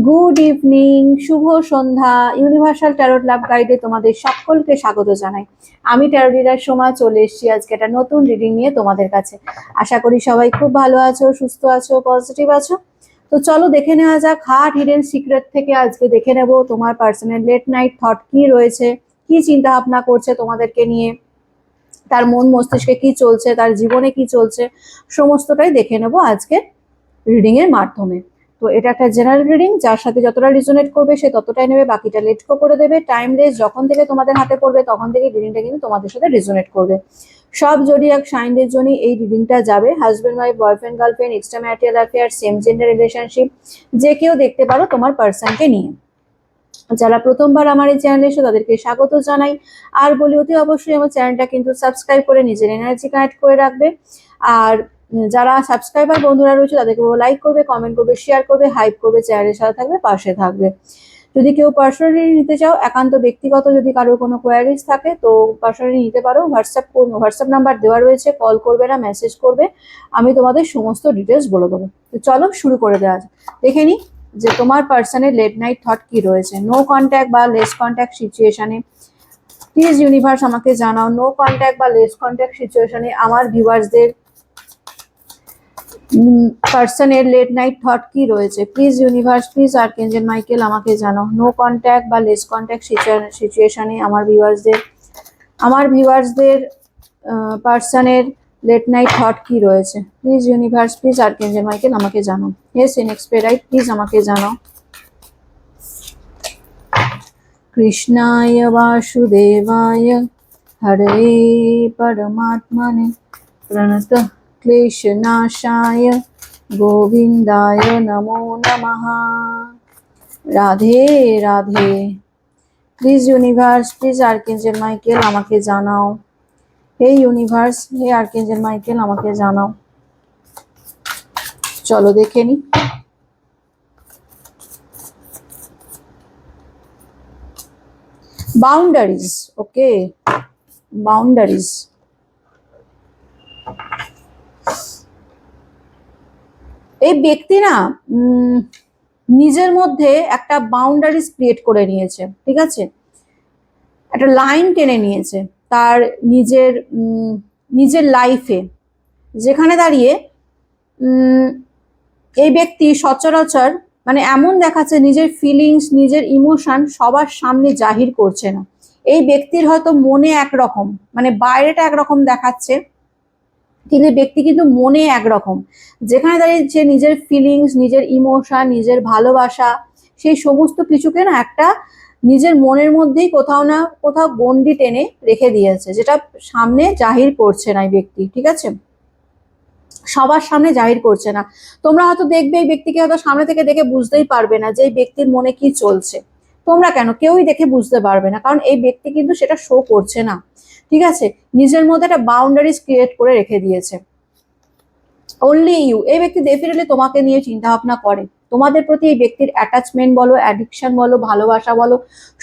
Good evening, শুভ সন্ধ্যা। Universal tarot লাভ গাইডে তোমাদের সকলকে স্বাগত জানাই। আমি ট্যারো রিডার সোমা চলে এসেছি আজকে একটা নতুন রিডিং নিয়ে তোমাদের কাছে। আশা করি সবাই খুব ভালো আছো, সুস্থ আছো, পজিটিভ আছো। তো চলো দেখে নেওয়া যাক হার্ট হিডেন সিক্রেট থেকে। আজকে দেখে নেব তোমার পার্সোনাল লেট নাইট থট কি রয়েছে, কি চিন্তা ভাবনা করছে তোমাদেরকে নিয়ে, তার মন মস্তিষ্কে কি চলছে, তার জীবনে কি চলছে, সমস্তটাই দেখে নেব আজকে রিডিং এর মাধ্যমে। তো এটা একটা জেনারেল রিডিং, যার সাথে যতটা রিজোনেট করবে সে ততটাই নেবে, বাকিটা লেট করে দেবে। টাইমলেস যখন থেকে তোমাদের হাতে পড়বে তখন থেকে রিডিংটা কিন্তু তোমাদের সাথে রিজোনেট করবে। সব জোডিয়াক সাইনদের জন্য এই রিডিংটা যাবে। Husband wife, boyfriend girlfriend, extra marital affair, same gender relationship, যে কেউ দেখতে পারো তোমার পার্সনকে নিয়ে। যারা প্রথমবার আমার এই চ্যানেলে এসে তাদেরকে স্বাগত জানাই। আর বলি অতি অবশ্যই আমার চ্যানেলটা কিন্তু সাবস্ক্রাইব করে নিজের এনার্জি কানেক্ট করে রাখবে। আর যারা সাবস্ক্রাইবার বন্ধুরা রয়েছে তাদেরকে লাইক করবে, কমেন্ট করবে, শেয়ার করবে, হাইপ করবে, চ্যানেলের সাথে থাকবে, পাশে থাকবে। যদি কেউ পার্সোনালি নিতে চাও, একান্ত ব্যক্তিগত যদি কারোর কোনো কোয়ারিজ থাকে তো পার্সোনালি নিতে পারো। হোয়াটসঅ্যাপ নাম্বার দেওয়া রয়েছে, কল করবে না, মেসেজ করবে, আমি তোমাদের সমস্ত ডিটেলস বলে দেবো। তো চলো শুরু করে দেওয়া যাক। দেখে নিই যে তোমার পার্সনের লেট নাইট থট কি রয়েছে। নো কন্ট্যাক্ট বা লেস কন্ট্যাক্ট সিচুয়েশনে প্লিজ ইউনিভার্স আমাকে জানাও। নো কন্ট্যাক্ট বা লেস কন্ট্যাক্ট সিচুয়েশনে আমার ভিউয়ার্সদের পার্সনের লেট নাইট থট কি রয়েছে। Please universe, please archangel Michael আমাকে জানাও। নো কন্ট্যাক্ট বা লেস কন্ট্যাক্ট সিচুয়েশনে আমার ভিউয়ার্সদের পার্সনের লেট নাইট থট কি রয়েছে। Please universe, please archangel Michael আমাকে জানাও। ইয়েস ইনএক্সপেরাইট প্লিজ আমাকে জানাও। কৃষ্ণায় বাসুদেবায় হরে পরমাত্মনে প্রণত ক্লেশনাশায় গোবিন্দায় নমো নমঃ। Radhe Radhe. Please universe, please archangel Michael আমাকে জানাও। হে ইউনিভার্স, হে আর্কএঞ্জেল মাইকেল আমাকে জানাও। চলো দেখে নি। বাউন্ডারিজ, ওকে, বাউন্ডারিজ। এই ব্যক্তি না নিজের মধ্যে একটা বাউন্ডারিজ ক্রিয়েট করে নিয়েছে, ঠিক আছে, একটা লাইন টেনে নিয়েছে তার নিজের লাইফে, যেখানে দাঁড়িয়ে এই ব্যক্তি সচরাচর মানে এমন দেখাচ্ছে নিজের ফিলিংস, নিজের ইমোশন সবার সামনে জাহির করছে না। এই ব্যক্তির হয়তো মনে একরকম, মানে বাইরেটা একরকম দেখাচ্ছে, কিন্তু ব্যক্তি কিন্তু মনে একরকম। যেখানে দাঁড়িয়ে সে নিজের ফিলিংস, নিজের ইমোশন, নিজের ভালোবাসা, সেই সমস্ত কিছুকে না একটা নিজের মনের মধ্যেই কোথাও না কোথাও গণ্ডি টেনে রেখে দিয়েছে, যেটা সামনে জাহির করছে না এই ব্যক্তি, ঠিক আছে, সবার সামনে জাহির করছে না। তোমরা হয়তো দেখবে এই ব্যক্তিকে হয়তো সামনে থেকে দেখে বুঝতেই পারবে না যে এই ব্যক্তির মনে কি চলছে। তোমরা কেন, কেউই দেখে বুঝতে পারবে না, কারণ এই ব্যক্তি কিন্তু সেটা শো করছে না, ঠিক আছে, নিজের মধ্যে একটা বাউন্ডারিজ ক্রিয়েট করে রেখে দিয়েছে। Only you. এই ব্যক্তি ডেফিনেটলি তোমাকে নিয়ে চিন্তা ভাবনা করে, তোমাদের প্রতি এই ব্যক্তির অ্যাটাচমেন্ট বলো, অ্যাডিকশন বলো, ভালোবাসা বলো,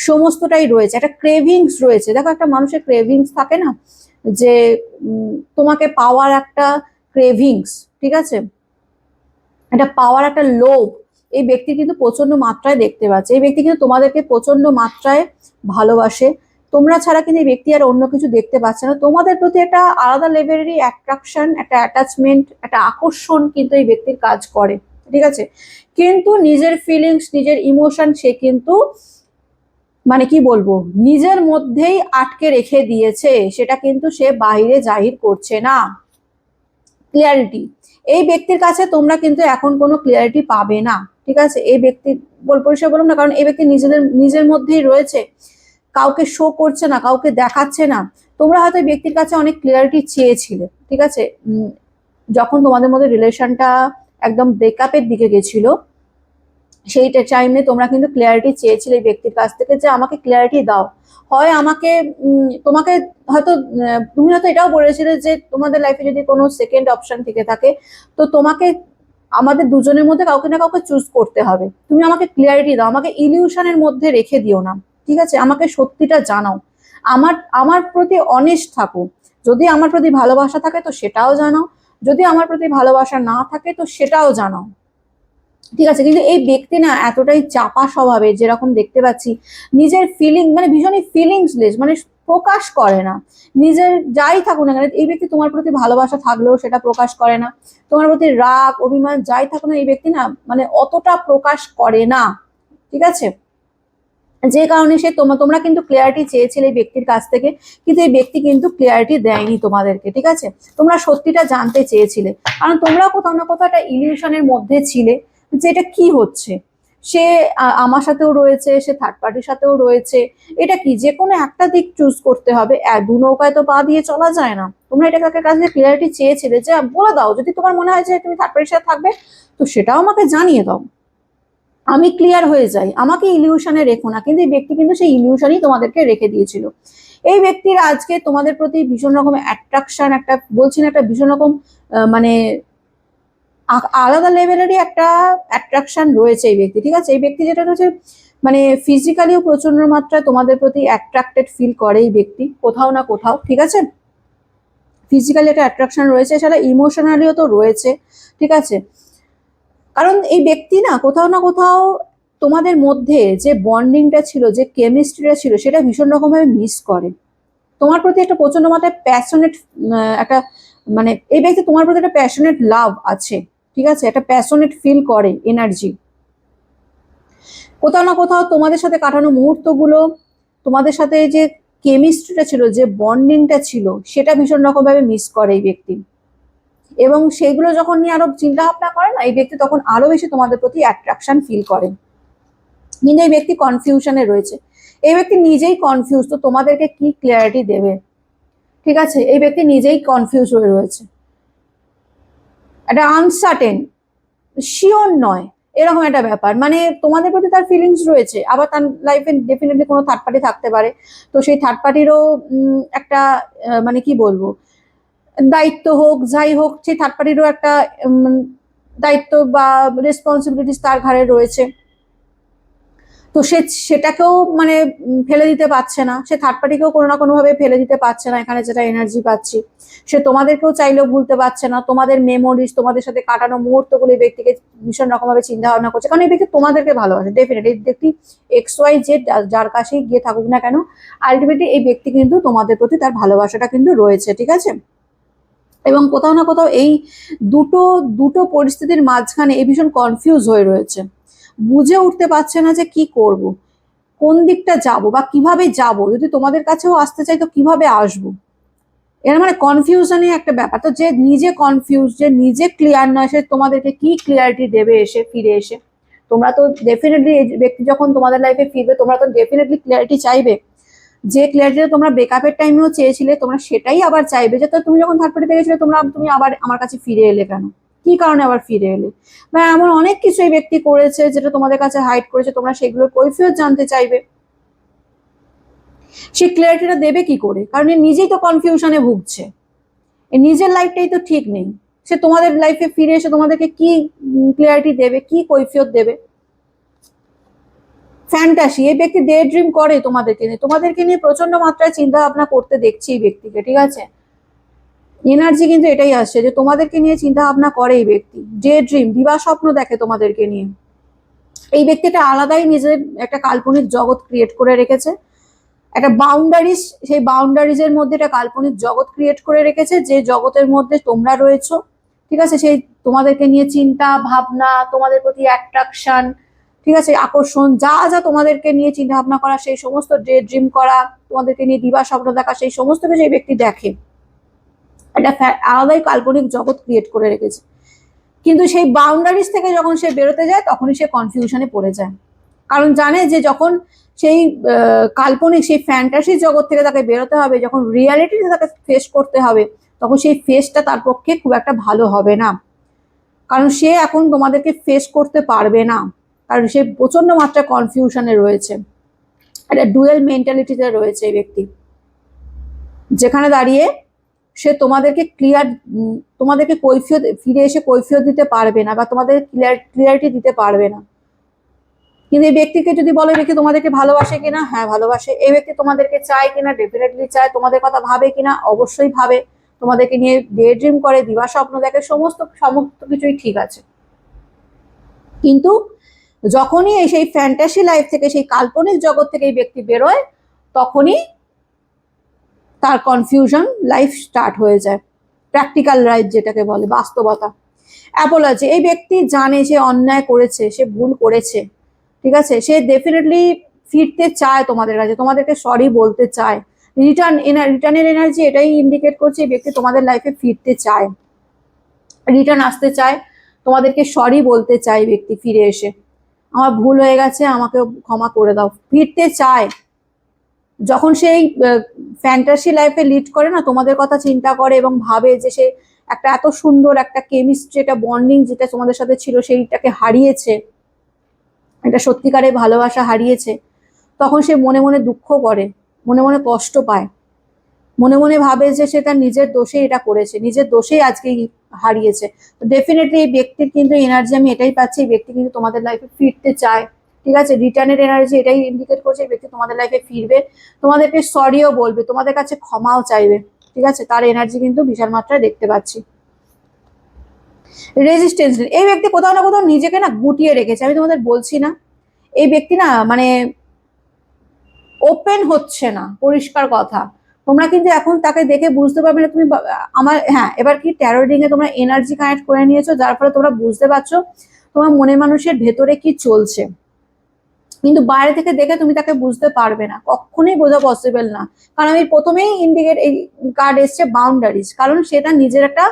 সমস্তটাই রয়েছে। একটা ক্রেভিংস রয়েছে। দেখো একটা মানুষের ক্রেভিংস থাকে না, যে তোমাকে পাওয়ার একটা ক্রেভিংস, ঠিক আছে, এটা পাওয়ার একটা লোভ এই ব্যক্তি কিন্তু প্রচন্ড মাত্রায় দেখতে পাচ্ছে। এই ব্যক্তি কিন্তু তোমাদেরকে প্রচন্ড মাত্রায় ভালোবাসে। তোমরা ছাড়া কিন্তু এই ব্যক্তি আর অন্য কিছু দেখতে পাচ্ছে না। তোমাদের প্রতি একটা আলাদা লেভেলেরই অ্যাট্রাকশন, একটা অ্যাটাচমেন্ট, একটা আকর্ষণ কিন্তু এই ব্যক্তির কাজ করে, ঠিক আছে, কিন্তু নিজের ফিলিংস, নিজের ইমোশন সে কিন্তু মানে কি বলবো নিজের মধ্যেই আটকে রেখে দিয়েছে, সেটা কিন্তু সে বাইরে জাহির করছে না। ক্লিয়ারিটি, এই ব্যক্তির কাছে তোমরা কিন্তু এখন কোনো ক্লিয়ারিটি পাবে না, ঠিক আছে। এই ব্যক্তি পরিষ্কার বললাম না, কারণ এই ব্যক্তি নিজের মধ্যেই রয়েছে, কাউকে শো করছে না, কাউকে দেখাচ্ছে না। তোমরা হয়তো এই ব্যক্তির কাছে অনেক ক্লিয়ারিটি চেয়েছিলে, ঠিক আছে, যখন তোমাদের মধ্যে রিলেশনটা একদম ব্রেকআপের দিকে গেছিল, সেই টাইমে তোমরা কিন্তু ক্লিয়ারিটি চেয়েছিলে এই ব্যক্তির কাছ থেকে, যে আমাকে ক্লিয়ারিটি দাও। হয় আমাকে তোমাকে হয়তো তুমি হয়তো এটাও বলেছিলে যে তোমাদের লাইফে যদি কোনো সেকেন্ড অপশন থেকে থাকে তো তোমাকে আমাদের দুজনের মধ্যে কাউকে না কাউকে চুজ করতে হবে। তুমি আমাকে ক্লিয়ারিটি দাও, আমাকে ইলিউশনের মধ্যে রেখে দিও না, ঠিক আছে, আমাকে সত্যিটা জানাও, আমার প্রতি অনেস্ট থাকো। যদি আমার প্রতি ভালোবাসা থাকে তো সেটাও জানাও, যদি আমার প্রতি ভালোবাসা না থাকে তো সেটাও জানাও, ঠিক আছে, কিন্তু এই ব্যক্তি না এতটাই চাপা স্বভাবের, যেরকম দেখতে পাচ্ছি নিজের ফিলিং মানে ভীষণই ফিলিংসলেস, মানে প্রকাশ করে না নিজের, যাই থাকুক না কেন এই ব্যক্তি তোমার প্রতি ভালোবাসা থাকলেও সেটা প্রকাশ করে না, তোমার প্রতি রাগ অভিমান যাই থাকুক না এই ব্যক্তি না মানে অতটা প্রকাশ করে না। ঠিক আছে, যে কারণে সে তোমরা কিন্তু ক্লিয়ারিটি চেয়েছিলে এই ব্যক্তির কাছ থেকে, কিন্তু এই ব্যক্তি কিন্তু ক্লিয়ারিটি দেয়নি তোমাদেরকে। ঠিক আছে, তোমরা সত্যিটা জানতে চেয়েছিলে, কারণ তোমরা কোথাও না কোথাও একটা ইলিউশনের মধ্যে ছিলে যে এটা কি হচ্ছে, সে আমার সাথেও রয়েছে, সে থার্ড পার্টির সাথেও রয়েছে, এটা কি, যে কোনো একটা দিক চুজ করতে হবে, দু নৌকায় তো পা দিয়ে চলা যায় না। তোমরা এটা কাছে কাছে ক্লিয়ারিটি চেয়েছিলে যে বলে দাও, যদি তোমার মনে হয় যে তুমি থার্ড পার্টির সাথে থাকবে তো সেটাও আমাকে জানিয়ে দাও, আমি ক্লিয়ার হয়ে যাই, আমাকে ইলিউশনে রেখো না। কিন্তু এই ব্যক্তি কিন্তু সেই ইলিউশনই তোমাদেরকে রেখে দিয়েছিল। এই ব্যক্তির আজকে তোমাদের প্রতি ভীষণ রকম অ্যাট্রাকশন, একটা বলছি না, একটা ভীষণ রকম মানে আলাদা লেভেলেরই একটা অ্যাট্রাকশন রয়েছে এই ব্যক্তি। ঠিক আছে, এই ব্যক্তি যেটা হচ্ছে মানে ফিজিক্যালিও প্রচন্ড মাত্রায় তোমাদের প্রতি অ্যাট্রাক্টেড ফিল করে এই ব্যক্তি কোথাও না কোথাও। ঠিক আছে, ফিজিক্যালি একটা অ্যাট্রাকশন রয়েছে, সেটা ইমোশনালিও তো রয়েছে। ঠিক আছে, কারণ এই ব্যক্তি না কোথাও তোমাদের মধ্যে যে বন্ডিংটা ছিল, যে কেমিস্ট্রিটা ছিল, সেটা ভীষণ রকমভাবে মিস করে। তোমার প্রতি একটা প্রচন্ড মাত্রায় প্যাশনেট একটা মানে এই ব্যক্তি তোমার প্রতি একটা প্যাশনেট লাভ আছে। ঠিক আছে, একটা প্যাশনেট ফিল করে এনার্জি। কোথাও না কোথাও তোমাদের সাথে কাটানো মুহূর্তগুলো, তোমাদের সাথে যে কেমিস্ট্রিটা ছিল, যে বন্ডিংটা ছিল, সেটা ভীষণ রকমভাবে মিস করে এই ব্যক্তি। এবং সেগুলো যখন নিয়ে আরো চিন্তা ভাবনা করে না এই ব্যক্তি, তখন আরো বেশি তোমাদের প্রতি অ্যাট্রাকশন ফিল করে। কিন্তু এই ব্যক্তি কনফিউশনে রয়েছে, এই ব্যক্তি নিজেই কনফিউজ, তো তোমাদেরকে কি ক্লিয়ারিটি দেবে। ঠিক আছে, এই ব্যক্তি নিজেই কনফিউজ হয়ে রয়েছে, একটা আনসার্টেন, শিওর নয়, এরকম একটা ব্যাপার। মানে তোমাদের প্রতি তার ফিলিংস রয়েছে, আবার তার লাইফে ডেফিনেটলি কোনো থার্ড পার্টি থাকতে পারে, তো সেই থার্ড পার্টিরও একটা মানে কি বলবো, দায়িত্ব হোক যাই হোক, সেই থার্ড পার্টিরও একটা দায়িত্ব বা রেসপন্সিবিলিটিস তার ঘাড়ে রয়েছে। তো সেটাকেও মানে ফেলে দিতে পারছে না, সে থার্ড পার্টিকেও কোনো না কোনোভাবে ফেলে দিতে পারছে না। এখানে যেটা এনার্জি পাচ্ছি, সে তোমাদেরকেও চাইলেও ভুলতে পারছে না, তোমাদের মেমোরিজ, তোমাদের সাথে কাটানো মুহূর্তগুলো এই ব্যক্তিকে ভীষণ রকমভাবে চিন্তা ভাবনা করছে, কারণ এই ব্যক্তি তোমাদেরকে ভালোবাসে ডেফিনেটলি। এই ব্যক্তি এক্স ওয়াই জেড যার কাছেই গিয়ে থাকুক না কেন, আলটিমেটলি এই ব্যক্তি কিন্তু তোমাদের প্রতি তার ভালোবাসাটা কিন্তু রয়েছে। ঠিক আছে, এবং কোথাও না কোথাও এই দুটো দুটো পরিস্থিতির মাঝখানে এই ভীষণ কনফিউজ হয়ে রয়েছে, বুঝে উঠতে পারছে না যে কি করব, কোন দিকটা যাব বা কিভাবে যাব, যদি তোমাদের কাছেও আসতে চাই তো কিভাবে আসবো। এর মানে কনফিউশনই একটা ব্যাপার। তো যে নিজে কনফিউজ, যে নিজে ক্লিয়ার নয়, সে তোমাদেরকে কি ক্লিয়ারিটি দেবে এসে ফিরে এসে। তোমরা তো ডেফিনেটলি এই ব্যক্তি যখন তোমাদের লাইফে ফিরবে, তোমরা তো ডেফিনেটলি ক্লিয়ারিটি চাইবে, যে ক্লিয়ারিটিটা তোমরা ব্রেকআপের টাইমেও চেয়েছিলে, তোমরা সেটাই আবার চাইবে, যে তো তুমি যখন থার্ড পার্টিতে গেছিলে তুমি আবার আমার কাছে ফিরে এলে কেন, কি কারণে আবার ফিরে এলে, বা এমন অনেক কিছু এই ব্যক্তি করেছে যেটা তোমাদের কাছে হাইড করেছে, তোমরা সেগুলোর কৈফিয়ত জানতে চাইবে। সে ক্লিয়ারিটিটা দেবে কি করে, কারণ এ নিজেই তো কনফিউশনে ভুগছে, এ নিজের লাইফটাই তো ঠিক নেই, সে তোমাদের লাইফে ফিরে এসে তোমাদেরকে কি ক্লিয়ারিটি দেবে, কি কৈফিয়ত দেবে। ফ্যান্টাসি, এই ব্যক্তি ডে ড্রিম করে তোমাদেরকে নিয়ে প্রচন্ড মাত্রায় চিন্তা ভাবনা করতে দেখছি এই ব্যক্তিকে। ঠিক আছে, এনার্জি কিন্তু এটাই আসছে যে তোমাদেরকে নিয়ে চিন্তা ভাবনা করে এই ব্যক্তি, ডে ড্রিম, দিবা স্বপ্ন দেখে তোমাদেরকে নিয়ে। এই ব্যক্তিটা আলাদাই নিজের একটা কাল্পনিক জগৎ ক্রিয়েট করে রেখেছে, একটা বাউন্ডারিজ, সেই বাউন্ডারিজের মধ্যে একটা কাল্পনিক জগৎ ক্রিয়েট করে রেখেছে, যে জগতের মধ্যে তোমরা রয়েছো। ঠিক আছে, সেই তোমাদেরকে নিয়ে চিন্তা ভাবনা, তোমাদের প্রতি অ্যাট্রাকশন, ঠিক আছে, আকর্ষণ, যা যা তোমাদেরকে নিয়ে চিন্তা ভাবনা করা, সেই সমস্ত ডে ড্রিম করা, তোমাদেরকে নিয়ে দিবা স্বপ্ন দেখা, সেই সমস্ত কিছু এই ব্যক্তি দেখে, একটা আলাদাই কাল্পনিক জগৎ ক্রিয়েট করে রেখেছে। কিন্তু সেই বাউন্ডারিজ থেকে যখন সে বেরোতে যায়, তখনই সে কনফিউশনে পড়ে যায়, কারণ জানে যে যখন সেই কাল্পনিক, সেই ফ্যান্টাসি জগৎ থেকে তাকে বেরোতে হবে, যখন রিয়ালিটিতে তাকে ফেস করতে হবে, তখন সেই ফেসটা তার পক্ষে খুব একটা ভালো হবে না, কারণ সে এখন তোমাদেরকে ফেস করতে পারবে না, কারণ সে প্রচন্ড মাত্রা কনফিউশনে রয়েছে, একটা ডুয়েল মেন্টালিটিতে রয়েছে এই ব্যক্তি, যেখানে দাঁড়িয়ে সে তোমাদেরকে কৈফিয়ত, ফিরে এসে কৈফিয়ত দিতে পারবে না, বা তোমাদের ক্লিয়ারিটি দিতে পারবে না। কিন্তু এই ব্যক্তিকে যদি বলে, ব্যক্তি তোমাদেরকে ভালোবাসে কিনা, হ্যাঁ ভালোবাসে। এই ব্যক্তি তোমাদেরকে চায় কিনা, ডেফিনেটলি চায়। তোমাদের কথা ভাবে কিনা, অবশ্যই ভাবে। তোমাদেরকে নিয়ে ডে ড্রিম করে, দিবা স্বপ্ন দেখে, সমস্ত সমস্ত কিছুই ঠিক আছে। কিন্তু যখনই সেই ফ্যান্টাসি লাইফ থেকে, সেই কাল্পনিক জগৎ থেকে এই ব্যক্তি বেরোয়, তখনই তার কনফিউশন লাইফ স্টার্ট হয়ে যায়। প্র্যাকটিক্যাল লাইফ যেটাকে বলে, বাস্তবতা। অ্যাপোলজি, এই ব্যক্তি জানে সে অন্যায় করেছে, সে ভুল করেছে, ঠিক আছে, সে ডেফিনেটলি ফিরতে চায় তোমাদের কাছে, তোমাদেরকে সরি বলতে চায়। রিটার্নের এনার্জি এটাই ইন্ডিকেট করছে এই ব্যক্তি তোমাদের লাইফে ফিরতে চায়, রিটার্ন আসতে চায়, তোমাদেরকে সরি বলতে চায় ব্যক্তি ফিরে এসে, আমার ভুল হয়ে গেছে, আমাকে ক্ষমা করে দাও, ফিরতে চায়। যখন সেই ফ্যান্টাসি লাইফে লিড করে না, তোমাদের কথা চিন্তা করে এবং ভাবে যে সে একটা এত সুন্দর একটা কেমিস্ট্রি, একটা বন্ডিং যেটা তোমাদের সাথে ছিল সেইটাকে হারিয়েছে, একটা সত্যিকারের ভালোবাসা হারিয়েছে, তখন সে মনে মনে দুঃখ করে, মনে মনে কষ্ট পায়, মনে মনে ভাবে যে সে তার নিজের দোষে এটা করেছে, নিজের দোষেই আজকে হারিয়েছে। তো ডেফিনেটলি এই ব্যক্তির কিন্তু এনার্জি আমি এটাই পাচ্ছি, এই ব্যক্তি কিন্তু তোমাদের লাইফে ফিরতে চায়, ঠিক আছে, রিটার্নের এনার্জি এটাই ইন্ডিকেট করছে এই ব্যক্তি তোমাদের লাইফে ফিরবে, তোমাদেরকে সরিও বলবে, তোমাদের কাছে ক্ষমাও চাইবে, ঠিক আছে, তার এনার্জি কিন্তু বিশাল মাত্রায় দেখতে পাচ্ছি। রেজিস্টেন্স, এই ব্যক্তি কোথাও না কোথাও নিজেকে না গুটিয়ে রেখেছে, আমি তোমাদের বলছি না, এই ব্যক্তি না মানে ওপেন হচ্ছে না, পরিষ্কার কথা। তোমরা কিন্তু এখন তাকে দেখে বুঝতে পারবে না তুমি আমার, হ্যাঁ এবার কি ট্যারো রিডিং এ তোমরা এনার্জি কানেক্ট করে নিয়েছো, যার ফলে তোমরা বুঝতে পারছো তোমার মনে মানুষের ভেতরে কি চলছে, কিন্তু বাইরে থেকে দেখে তুমি তাকে বুঝতে পারবে না, কখনোই বোঝা পসিবল না। কারণ আমি প্রথমেই ইন্ডিকেট এই কার্ড এসছে বাউন্ডারিজ, কারণ সেটা নিজের একটা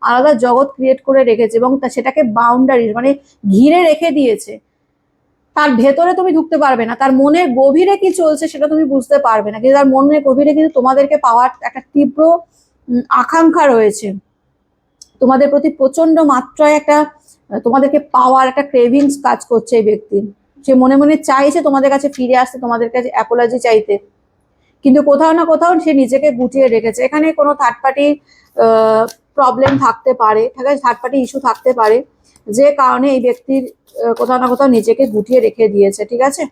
আলাদা জগৎ ক্রিয়েট করে রেখেছে এবং সেটাকে বাউন্ডারিজ মানে ঘিরে রেখে দিয়েছে, তার ভেতরে তুমি ঢুকতে পারবে না, তার মনের গভীরে কি চলছে সেটা তুমি বুঝতে পারবে না, কিন্তু তার মনের গভীরে কিন্তু তোমাদেরকে পাওয়ার একটা তীব্র আকাঙ্ক্ষা রয়েছে, তোমাদের প্রতি প্রচন্ড মাত্রায় একটা তোমাদেরকে পাওয়ার একটা ক্রেভিংস কাজ করছে এই ব্যক্তির, সে মনে মনে চাইছে তোমাদের কাছে ফিরে আসতে, তোমাদের কাছে অ্যাপোলজি চাইতে, কিন্তু কোথাও না কোথাও সে নিজেকে গুটিয়ে রেখেছে। এখানে কোনো থার্ড পার্টি প্রবলেম থাকতে পারে, ঠিক আছে, থার্ড পার্টি ইস্যু থাকতে পারে, যে কারণে এই ব্যক্তির কোথাও না কোথাও নিজেকে গুটিয়ে রেখে দিয়েছে, ঠিক আছে।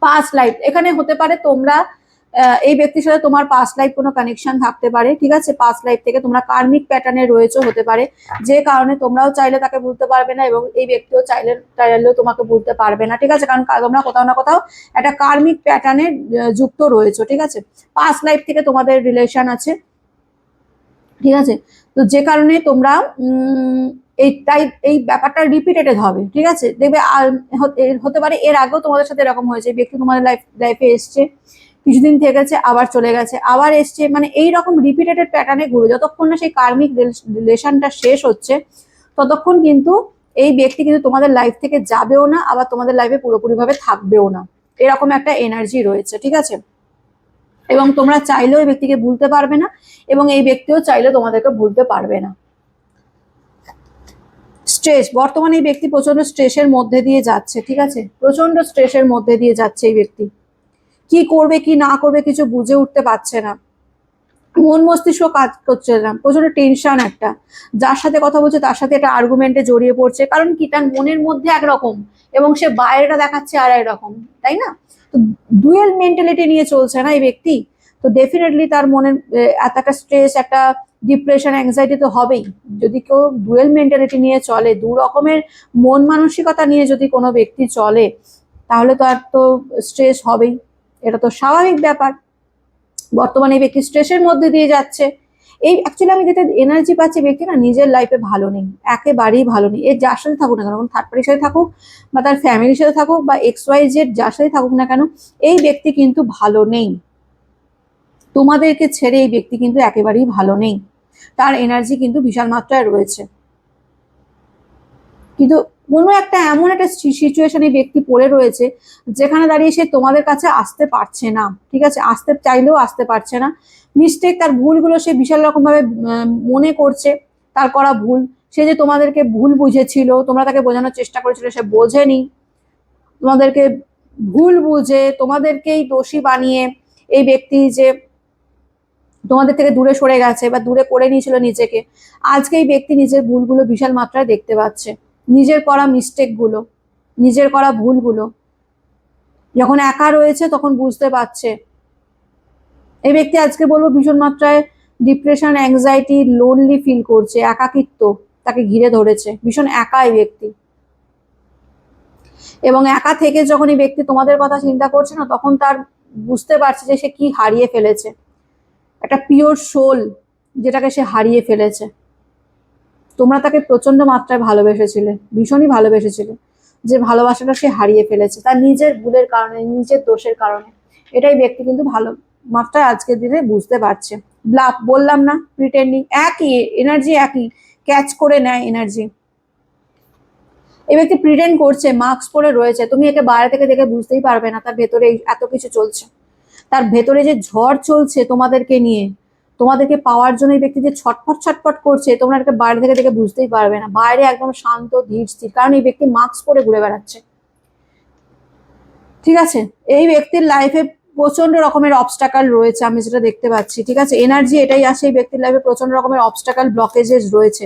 পাস্ট লাইফ, এখানে হতে পারে তোমরা এই ব্যক্তির সাথে তোমার পাস্ট লাইফ কোনো কানেকশন থাকতে পারে, ঠিক আছে, পাস্ট লাইফ থেকে তোমরা কার্মিক প্যাটার্নে রয়েছে হতে পারে, যে কারণে তোমরাও চাইলে তাকে ভুলতে পারবে না এবং এই ব্যক্তিও চাইলেও তোমাকে ভুলতে পারবে না, ঠিক আছে, কারণ তোমরা কোথাও না কোথাও একটা কার্মিক প্যাটার্নে যুক্ত রয়েছে, ঠিক আছে, পাস্ট লাইফ থেকে তোমাদের রিলেশন আছে, ঠিক আছে, তো যে কারণে তোমরা তাই এই ব্যাপারটা রিপিটেড হবে, ঠিক আছে, দেখবে আর হতে পারে এর আগেও তোমাদের সাথে এরকম হয়েছে, ব্যক্তি তোমাদের লাইফে এসছে, কিছুদিন থেকেছে, আবার চলে গেছে, আবার এসছে, মানে এইরকম রিপিটেড প্যাটার্নে ঘুরবে, যতক্ষণ না সেই কার্মিক রিলেশনটা শেষ হচ্ছে ততক্ষণ কিন্তু এই ব্যক্তি কিন্তু তোমাদের লাইফ থেকে যাবেও না, আবার তোমাদের লাইফে পুরোপুরিভাবে থাকবেও না, এরকম একটা এনার্জি রয়েছে, ঠিক আছে, এবং তোমরা চাইলেও এই ব্যক্তিকে ভুলতে পারবে না এবং এই ব্যক্তিও চাইলে তোমাদেরকে ভুলতে পারবে না। স্ট্রেস, বর্তমানে এই ব্যক্তি প্রচন্ড স্ট্রেসের মধ্যে দিয়ে যাচ্ছে, ঠিক আছে, প্রচন্ড স্ট্রেসের মধ্যে দিয়ে যাচ্ছে এই ব্যক্তি, কি করবে কি না করবে কিছু বুঝে উঠতে পারছে না, মন মস্তিষ্ক কাজ করছে না, প্রচন্ড টেনশন একটা, যার সাথে কথা বলছে তার সাথে একটা আর্গুমেন্টে জড়িয়ে পড়ছে, কারণ কি তার মনের মধ্যে একরকম এবং সে বাইরেটা দেখাচ্ছে আর একরকম, তাই না, তো ডুয়েল মেন্টালিটি নিয়ে চলছে না এই ব্যক্তি, তো ডেফিনেটলি তার মনের এত একটা স্ট্রেস, একটা ডিপ্রেশন, অ্যাংজাইটি তো হবেই, যদি কেউ ডুয়েল মেন্টালিটি নিয়ে চলে, দু রকমের মন মানসিকতা নিয়ে যদি কোনো ব্যক্তি চলে, তাহলে তো আর তো স্ট্রেস হবেই, এটা তো স্বাভাবিক ব্যাপার। বর্তমানে এই ব্যক্তি স্ট্রেসের মধ্যে দিয়ে যাচ্ছে, এই অ্যাকচুয়ালি আমি যেটা এনার্জি পাচ্ছি, ব্যক্তি না নিজের লাইফে ভালো নেই, একেবারেই ভালো নেই, এর যার সাথে থাকুক না কেন, থার্ড পার্টির সাথে থাকুক বা তার ফ্যামিলির সাথে থাকুক বা XYZ যার সাথে থাকুক না কেন, এই ব্যক্তি কিন্তু ভালো নেই, তোমাদেরকে ছেড়ে এই ব্যক্তি কিন্তু একেবারেই ভালো নেই, তার এনার্জি কিন্তু বিশাল মাত্রায় রয়েছে, কিন্তু কোনো একটা এমন একটা সিচুয়েশনে ব্যক্তি পড়ে রয়েছে যেখানে দাঁড়িয়ে সে তোমাদের কাছে আসতে পারছে না, ঠিক আছে, আসতে চাইলেও আসতে পারছে না, মিস্টেক, তার ভুলগুলো সে বিশাল রকম ভাবে মনে করছে, তার করা ভুল, সে যে তোমাদেরকে ভুল বুঝেছিল, তোমরা তাকে বোঝানোর চেষ্টা করেছিল, সে বোঝেনি, তোমাদেরকে ভুল বুঝে তোমাদেরকেই দোষী বানিয়ে এই ব্যক্তি যে তোমাদের থেকে দূরে সরে গেছে বা দূরে করে নিয়েছিল নিজেকে, আজকে এই ব্যক্তি নিজের ভুলগুলো বিশাল মাত্রায় দেখতে পাচ্ছে, নিজের করা মিস্টেক গুলো, নিজের করা ভুলগুলো যখন একা রয়েছে তখন বুঝতে পারছে, এই ব্যক্তি আজকে বলবো ভীষণ মাত্রায় ডিপ্রেশন, অ্যাংজাইটি, লোনলি ফিল করছে, একাকিত্ব তাকে ঘিরে ধরেছে, ভীষণ একা এই ব্যক্তি, এবং একা থেকে যখন এই ব্যক্তি তোমাদের কথা চিন্তা করছে না, তখন তার বুঝতে পারছে যে সে কি হারিয়ে ফেলেছে, একটা পিওর সোল যেটাকে সে হারিয়ে ফেলেছে। তোমরা তাকে প্রচন্ড মাত্রায় ভালোবেসেছিলে, ভীষণই ভালোবেসেছিলে, যে ভালোবাসাটা সে হারিয়ে ফেলেছে তার নিজের ভুলের কারণে, নিজের দোষের কারণে। এটাই ব্যক্তি কিন্তু ভালো মাত্রায় আজকের দিনে বুঝতে পারছে। ব্লাফ বললাম না, প্রিটেন্ডিং, একই এনার্জি, একই ক্যাচ করে নেয় এনার্জি। এই ব্যক্তি প্রিটেন্ড করছে, মাস্ক পরে রয়েছে, তুমি একে বাইরে থেকে দেখে বুঝতেই পারবে না তার ভেতরে এত কিছু চলছে। তার ভেতরে যে ঝড় চলছে তোমাদেরকে নিয়ে, তোমাদেরকে পাওয়ার জন্য এই ব্যক্তি যে ছটফট ছটফট করছে, তোমরা এটাকে বাইরে থেকে দেখে বুঝতেই পারবে না। বাইরে একদম শান্ত ধীর স্থির, কারণ এই ব্যক্তি মাস্ক পরে ঘুরে বেড়াচ্ছে। ঠিক আছে, এই ব্যক্তির লাইফে প্রচন্ড রকমের অবস্টাকাল রয়েছে, আমি যেটা দেখতে পাচ্ছি। ঠিক আছে, এনার্জি এটাই আসে, এই ব্যক্তির লাইফে প্রচন্ড রকমের অবস্টাকাল, ব্লকেজেস রয়েছে,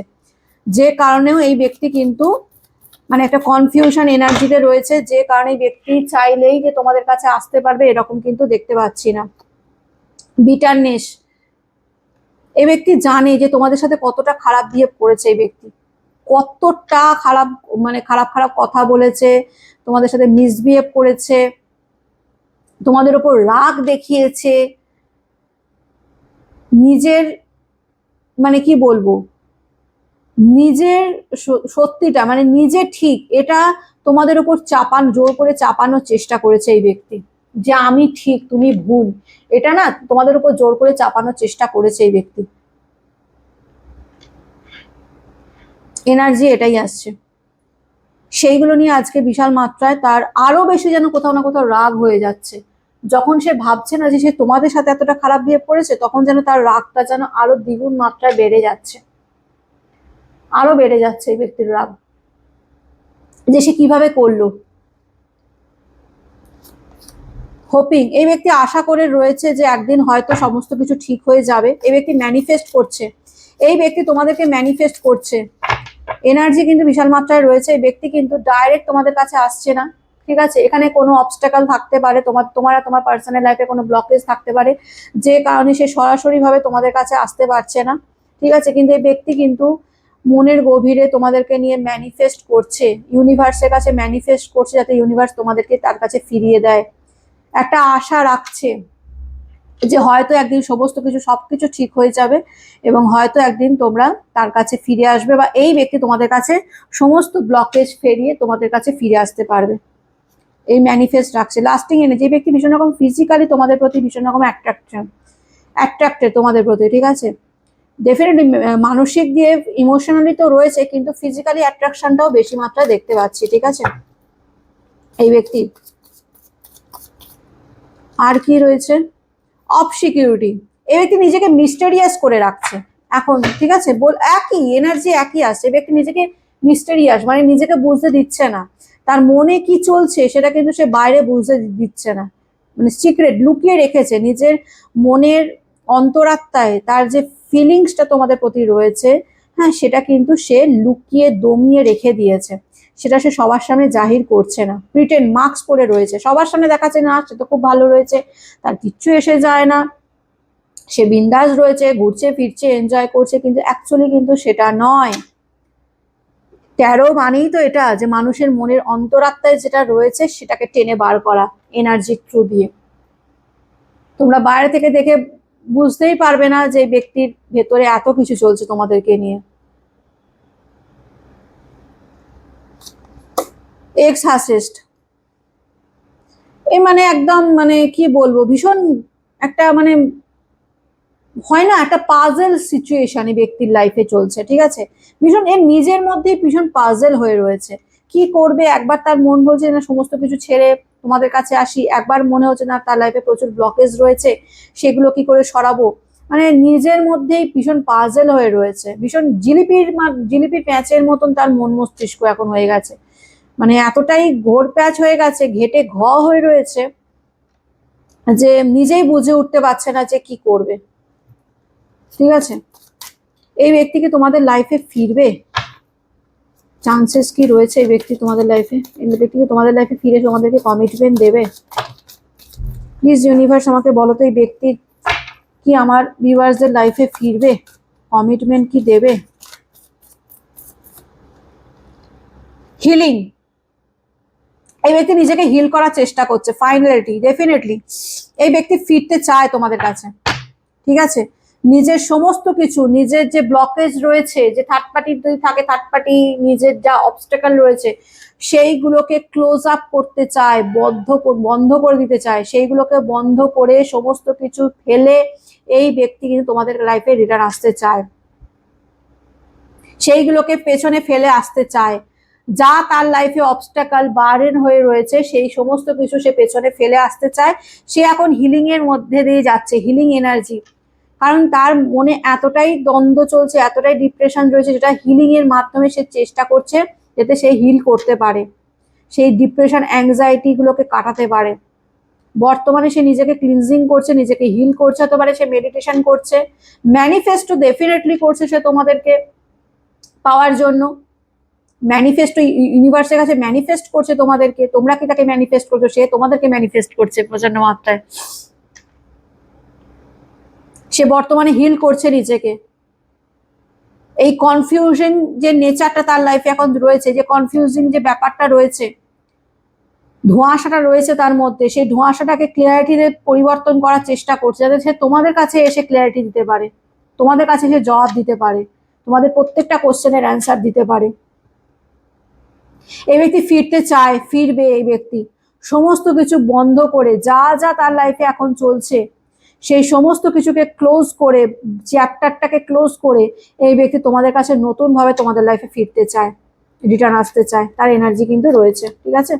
যে কারণেও এই ব্যক্তি কিন্তু মানে একটা কনফিউশন এনার্জিতে রয়েছে, যে কারণে ব্যক্তি চাইলেই যে তোমাদের কাছে আসতে পারবে এরকম কিন্তু দেখতে পাচ্ছি না। বিটারনেস, এই ব্যক্তি জানে যে তোমাদের সাথে কতটা খারাপ বিহেভ করেছে, এই ব্যক্তি কতটা খারাপ মানে খারাপ খারাপ কথা বলেছে, তোমাদের সাথে মিসবিহেভ করেছে, তোমাদের উপর রাগ দেখিয়েছে, নিজের মানে কি বলবো, নিজের সত্যিটা মানে নিজে ঠিক এটা তোমাদের উপর জোর করে চাপানোর চেষ্টা করেছে এই ব্যক্তি, যে আমি ঠিক তুমি ভুল, এটা না তোমাদের উপর জোর করে চাপানোর চেষ্টা করেছে এই ব্যক্তি। এনার্জি এটাই আসছে, সেইগুলো নিয়ে আজকে বিশাল মাত্রায় তার আরো বেশি যেন কোথাও না কোথাও রাগ হয়ে যাচ্ছে। যখন সে ভাবছে না যে সে তোমাদের সাথে এতটা খারাপ বিহেভ করেছে, তখন যেন তার রাগটা যেন আরো দ্বিগুণ মাত্রায় বেড়ে যাচ্ছে, আরো বেড়ে যাচ্ছে এই ব্যক্তির রাগ, যে সে কিভাবে করলো। হোপিং, এই ব্যক্তি আশা করে রয়েছে যে একদিন হয়তো সমস্ত কিছু ঠিক হয়ে যাবে। এই ব্যক্তি ম্যানিফেস্ট করছে, এই ব্যক্তি তোমাদেরকে ম্যানিফেস্ট করছে। এনার্জি কিন্তু বিশাল মাত্রায় রয়েছে, এই ব্যক্তি কিন্তু ডাইরেক্ট তোমাদের কাছে আসছে না। ঠিক আছে, এখানে কোনো অবস্টাকাল থাকতে পারে, তোমার পার্সোনাল লাইফে কোনো ব্লকেজ থাকতে পারে, যে কারণে সে সরাসরি ভাবে তোমাদের কাছে আসতে পারছে না। ঠিক আছে, কিন্তু এই ব্যক্তি কিন্তু মনের গভীরে তোমাদেরকে নিয়ে ম্যানিফেস্ট করছে, ইউনিভার্সের কাছে ম্যানিফেস্ট করছে, যাতে ইউনিভার্স তোমাদেরকে তার কাছে ফিরিয়ে দেয়। একটা আশা রাখছে যে হয়তো একদিন সমস্ত কিছু সবকিছু ঠিক হয়ে যাবে, এবং হয়তো একদিন তোমরা তার কাছে ফিরে আসবে, বা এই ব্যক্তি তোমাদের কাছে সমস্ত ব্লকেজ ফেরিয়ে তোমাদের কাছে ফিরে আসতে পারবে, এই ম্যানিফেস্ট রাখছে। লাস্টিং এনে যে ব্যক্তি ভীষণ রকম ফিজিক্যালি তোমাদের প্রতি ভীষণ রকম অ্যাট্রাক্টেড তোমাদের প্রতি। ঠিক আছে, ডেফিনেটলি মানসিক দিয়ে ইমোশনালি তো রয়েছে, কিন্তু ফিজিক্যালি অ্যাট্রাকশনটাও বেশি মাত্রায় দেখতে পাচ্ছি। ঠিক আছে, এই ব্যক্তি আর কি রয়েছে, অফ সিকিউরিটি, এই ব্যক্তি নিজেকে মিস্টেরিয়াস করে রাখছে এখন। ঠিক আছে, একই এনার্জি একই আসছে, ব্যক্তি নিজেকে মিস্টেরিয়াস মানে নিজেকে বুঝতে দিচ্ছে না, তার মনে কি চলছে সেটা কিন্তু সে বাইরে বুঝতে দিচ্ছে না, মানে সিক্রেট লুকিয়ে রেখেছে নিজের মনের অন্তরাত্মায়, তার যে ফিলিংসটা তোমাদের প্রতি রয়েছে, হ্যাঁ সেটা কিন্তু সে লুকিয়ে দমিয়ে রেখে দিয়েছে, সেটা সে সবার সামনে জাহির করছে না। প্রিটেন্ড মাস্ক পরে রয়েছে, সবার সামনে দেখাচ্ছে না সে তো খুব ভালো রয়েছে, তার কিচ্ছু এসে যায় না, সে বিন্দাস রয়েছে, ঘুরছে ফিরছে, এনজয় করছে, কিন্তু অ্যাকচুয়ালি কিন্তু সেটা নয়। ট্যারো মানেই তো এটা, যে মানুষের মনের অন্তরাত্মায় যেটা রয়েছে সেটাকে টেনে বার করা এনার্জির থ্রু দিয়ে। তোমরা বাইরে থেকে দেখে বুঝতেই পারবে না যে ব্যক্তির ভেতরে এত কিছু চলছে তোমাদেরকে নিয়ে। এক্স হাসেস্ট, এই মানে একদম মানে কি বলবো, ভীষণ একটা মানে হয় না, একটা পাজেল সিচুয়েশন এই ব্যক্তির লাইফে চলছে। ঠিক আছে, ভীষণ এর নিজের মধ্যে ভীষণ পাজেল হয়ে রয়েছে, কি করবে। একবার তার মন বলছে না সমস্ত কিছু ছেড়ে তোমাদের কাছে আসি, একবার মনে হচ্ছে না তার লাইফে প্রচুর ব্লকেজ রয়েছে, সেগুলো কি করে সরাবো, মানে নিজের মধ্যেই ভীষণ পাজেল হয়ে রয়েছে, ভীষণ জিলিপির প্যাঁচের মতন তার মন মস্তিষ্ক এখন হয়ে গেছে, মানে এতটাই ঘোর প্যাচ হয়ে গেছে, ঘেটে হয়ে রয়েছে, যে নিজেই বুঝে উঠতে পারছে না যে কি করবে। ঠিক আছে, এই ব্যক্তি কি তোমাদের লাইফে ফিরবে, চান্সেস কি রয়েছে এই ব্যক্তি তোমাদের লাইফে, এই ব্যক্তি কি তোমাদের লাইফে ফিরে তোমাদেরকে কমিটমেন্ট দেবে? প্লিজ ইউনিভার্স আমাকে বলো তো, এই ব্যক্তি কি আমার ভিউয়ার্সদের লাইফে ফিরবে, কমিটমেন্ট কি দেবে? হিলিং, এই ব্যক্তি নিজেকে হিল করার চেষ্টা করছে ফাইনালি, ডেফিনেটলি এই ব্যক্তি ফিরতে চায় তোমাদের কাছে, ঠিক আছে। নিজের সমস্ত কিছু, নিজের যে ব্লকেজ রয়েছে, যে থার্ড পার্টি যদি থাকে, থার্ড পার্টি নিজের যা অবস্টেকল রয়েছে সেইগুলোকে ক্লোজ আপ করতে চায়, বন্ধ করে দিতে চায়, সেইগুলোকে বন্ধ করে সমস্ত কিছু ফেলে এই ব্যক্তি কিন্তু তোমাদের লাইফে রিটার্ন আসতে চায়, সেইগুলোকে পেছনে ফেলে আসতে চায়। যা তার লাইফে অবস্টাকল বার্ডেন হয়ে রয়েছে সেই সমস্ত কিছু সে পেছনে ফেলে আসতে চায়। সে এখন হিলিং এর মধ্যে দিয়ে যাচ্ছে, হিলিং এনার্জি, কারণ তার মনে এতটাই দ্বন্দ্ব চলছে, এতটাই ডিপ্রেশন রয়েছে, যেটা হিলিং এর মাধ্যমে সে চেষ্টা করছে যাতে সে হিল করতে পারে, সেই ডিপ্রেশন অ্যাংজাইটি গুলোকে কাটাতে পারে। বর্তমানে সে নিজেকে ক্লিনজিং করছে, নিজেকে হিল করছে, হতে পারে সে মেডিটেশন করছে, ম্যানিফেস্টো ডেফিনেটলি করছে সে তোমাদেরকে পাওয়ার জন্য, ম্যানিফেস্ট ইউনিভার্সের কাছে ম্যানিফেস্ট করছে তোমাদেরকে। তোমরা কি তাকে ম্যানিফেস্ট করছো, সে তোমাদেরকে ম্যানিফেস্ট করছে প্রচন্ড মাত্রায়। সে বর্তমানে হিল করছে নিজেকে। এই কনফিউশন যে নেচারটা তার লাইফে এখন রয়েছে, যে কনফিউজিং যে ব্যাপারটা রয়েছে, ধোঁয়াশাটা রয়েছে তার মধ্যে, সেই ধোঁয়াশাটাকে ক্লিয়ারিটিতে পরিবর্তন করার চেষ্টা করছে, যাতে সে তোমাদের কাছে এসে ক্লিয়ারিটি দিতে পারে, তোমাদের কাছে এসে জবাব দিতে পারে, তোমাদের প্রত্যেকটা কোশ্চেনের অ্যান্সার দিতে পারে। এই ব্যক্তি ফিরতে চায়, ফিরবে এই ব্যক্তি সমস্ত কিছু বন্ধ করে, যা যা তার লাইফে এখন চলছে সেই সমস্ত কিছুকে ক্লোজ করে, চ্যাপ্টারটাকে ক্লোজ করে এই ব্যক্তি তোমাদের কাছে নতুন ভাবে তোমাদের লাইফে ফিরতে চায়, রিটার্ন আসতে চায়। তার এনার্জি কিন্তু রয়েছে, ঠিক আছে।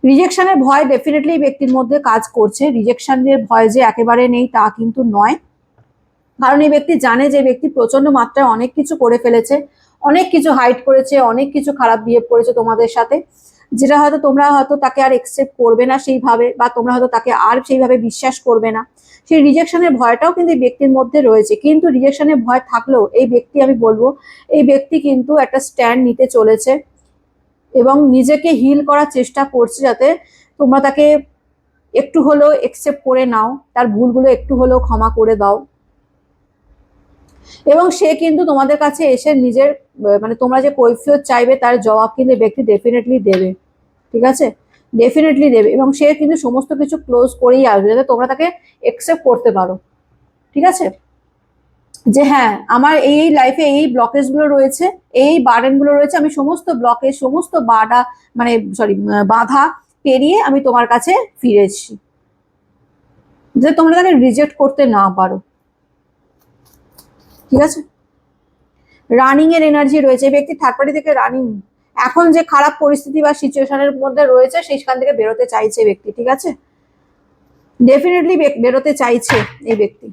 রিজেকশনের ভয় ডেফিনেটলি ব্যক্তির মধ্যে কাজ করছে। রিজেকশনের ভয় যে একেবারে নেই তা কিন্তু নয়, কারণ এই ব্যক্তি জানে যে ব্যক্তি প্রচন্ড মাত্রায় অনেক কিছু করে ফেলেছে, অনেক কিছু হাইড করেছে, অনেক কিছু খারাপ বিহেভ করেছে তোমাদের সাথে, যেটা হয়তো তোমরা হয়তো তাকে আর একসেপ্ট করবে না সেইভাবে, বা তোমরা হয়তো তাকে আর সেইভাবে বিশ্বাস করবে না। সেই রিজেকশনের ভয়টাও কিন্তু এই ব্যক্তির মধ্যে রয়েছে, কিন্তু রিজেকশনের ভয় থাকলেও এই ব্যক্তি, আমি বলবো এই ব্যক্তি কিন্তু একটা স্ট্যান্ড নিতে চলেছে এবং নিজেকে হিল করার চেষ্টা করছে, যাতে তোমরা তাকে একটু হলেও একসেপ্ট করে নাও, তার ভুলগুলো একটু হলেও ক্ষমা করে দাও। এবং সে কিন্তু তোমাদের কাছে এসে নিজের মানে তোমরা যে কৈফিয়ত চাইবে তার জবাব কিন্তু ব্যক্তি ডেফিনেটলি দেবে, ঠিক আছে, ডেফিনেটলি দেবে। এবং সে কিন্তু সমস্ত কিছু ক্লোজ করেই আসবে, যাতে তোমরা তাকে একসেপ্ট করতে পারো, ঠিক আছে, যে হ্যাঁ আমার এই লাইফে এই ব্লকেজ গুলো রয়েছে, এই বার্ডেন গুলো রয়েছে, আমি সমস্ত ব্লকেজ, সমস্ত মানে বাধা পেরিয়ে আমি তোমার কাছে ফিরে এসেছি, যে তোমরা তাকে রিজেক্ট করতে না পারো, ঠিক আছে। রানিং এর এনার্জি রয়েছে, এই ব্যক্তি থার্ড পার্টি থেকে রানিং, এখন যে খারাপ পরিস্থিতি বা সিচুয়েশনের মধ্যে রয়েছে সেইখান থেকে বেরোতে চাইছে ব্যক্তি, ঠিক আছে, ডেফিনেটলি বেরোতে চাইছে এই ব্যক্তি।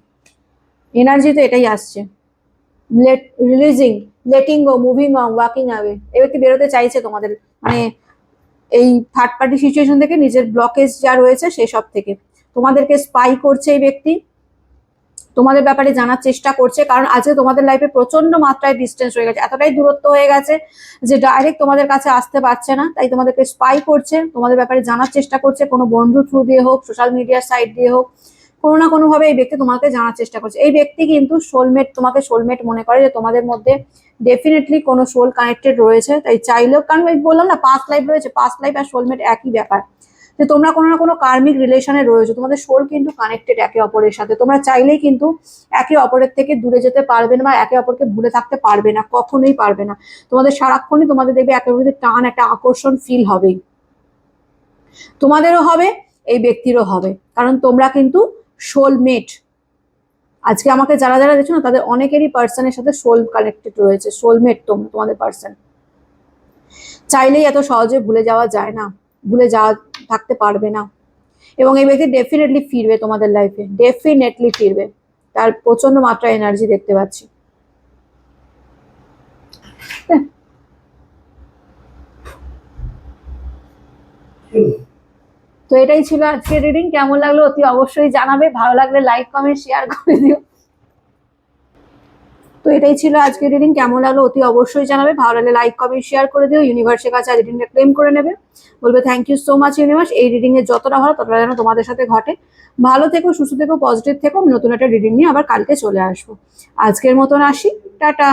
এনার্জি তো এটাই আসছে, releasing, letting go, moving on, walking away. এই ব্যক্তি বেরোতে চাইছে তোমাদের মানে এই থার্ড পার্টি সিচুয়েশন থেকে, নিজের ব্লকেজ যা রয়েছে সেসব থেকে। তোমাদেরকে স্পাই করছে এই ব্যক্তি, তোমাদের ব্যাপারে জানার চেষ্টা করছে, কারণ আজকে তোমাদের লাইফে প্রচন্ড মাত্রায় ডিস্টেন্স হয়ে গেছে, এতটাই দূরত্ব হয়ে গেছে যে ডাইরেক্ট তোমাদের কাছে আসতে পারছে না, তাই তোমাদেরকে স্পাই করছে, তোমাদের ব্যাপারে জানার চেষ্টা করছে, কোনো বন্ধু থ্রু দিয়ে হোক, সোশ্যাল মিডিয়ার সাইট দিয়ে হোক, কোনো না কোনো ভাবে এই ব্যক্তি তোমাকে জানার চেষ্টা করছে। এই ব্যক্তি কিন্তু সোলমেট, তোমাকে সোলমেট মনে করে, যে তোমাদের মধ্যে ডেফিনেটলি কোনো সোল কানেক্টেড রয়েছে, তাই চাইলেও, কারণ আমি বললাম না পাস্ট লাইফ রয়েছে, পাস্ট লাইফ আর সোলমেট একই ব্যাপার, যে তোমরা কোনো না কোনো কার্মিক রিলেশনে রয়েছে, তোমাদের সোল কিন্তু কানেক্টেড একে অপরের সাথে, তোমরা চাইলেই কিন্তু একে অপরের থেকে দূরে যেতে পারবে না, বা একে অপরকে ভুলে থাকতে পারবে না, কখনোই পারবে না। তোমাদের সারাক্ষণই তোমাদের দেখবে একে অপরের টান, একটা আকর্ষণ ফিল হবেই, তোমাদেরও হবে, এই ব্যক্তিরও হবে, কারণ তোমরা কিন্তু সোলমেট। আজকে আমাকে যারা যারা দেখছো না, তাদের অনেকেরই পার্সনের সাথে সোল কানেক্টেড রয়েছে, সোলমেট তোমাদের পার্সন। চাইলেই এত সহজে ভুলে যাওয়া যায় না, ভুলে যাওয়া থাকতে পারবে না। এবং এই ব্যক্তি ডেফিনেটলি ফিরবে তোমাদের লাইফে, ডেফিনেটলি ফিরবে, তার প্রচন্ড মাত্রা এনার্জি দেখতে পাচ্ছি। তো এটাই ছিল আজকের রিডিং। কেমন লাগলো অতি অবশ্যই জানাবে, ভালো লাগলে লাইক কমেন্ট শেয়ার করে দিও। তো এটাই ছিল আজকের রিডিং, কেমন লাগলো অতি অবশ্যই জানাবে, ভালো লাগলে লাইক কমেন্ট শেয়ার করে দিও। ইউনিভার্সের কাছে আজ রিডিংটা ক্লেম করে নেবে, বলবে thank you so much universe, এই রিডিং এর যতটা ভালো ততটা যেন তোমাদের সাথে ঘটে। ভালো থেকো, সুস্থ থেকো, পজিটিভ থেকো। নতুন একটা রিডিং নিয়ে আবার কালকে চলে আসবো। আজকের মতন আসি, টাটা।